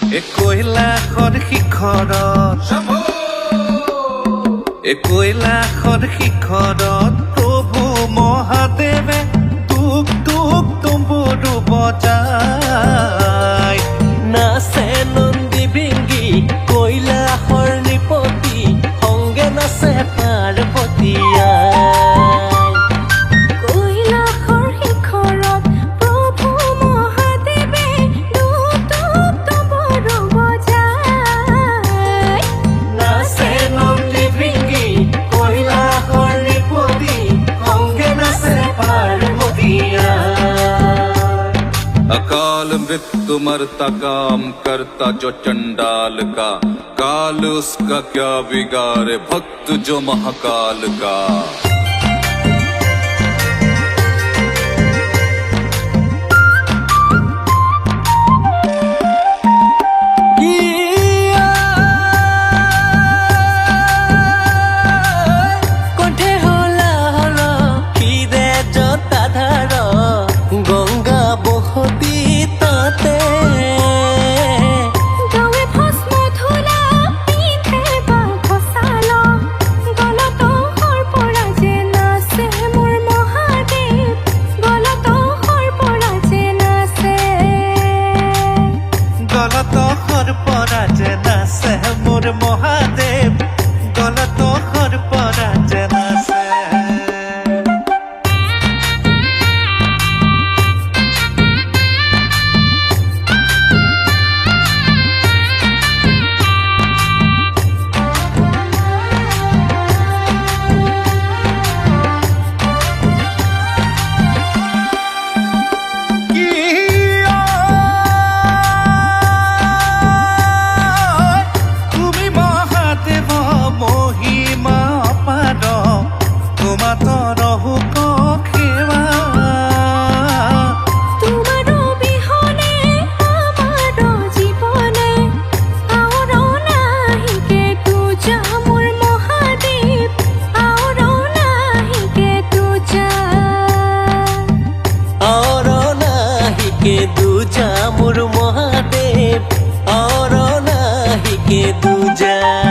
কৈলাশৰ শিখৰত কৈলাশৰ শিখৰত প্ৰভু মহাদেৱে তোক তোক তুম্বুৰু বজায় নাচে নন্দী ভৃঙ্গি কৈলাশৰ নৃপতি সংগে নাচে পাৰ্বতীয়া अकाल मृत्यु मरता काम करता जो चंडाल का काल उसका क्या बिगाड़े भक्त जो महाकाल का মোর মহাদেব গলতোর পৰা যে নাচে दूजा मोर महादेव और नाही के दूजा।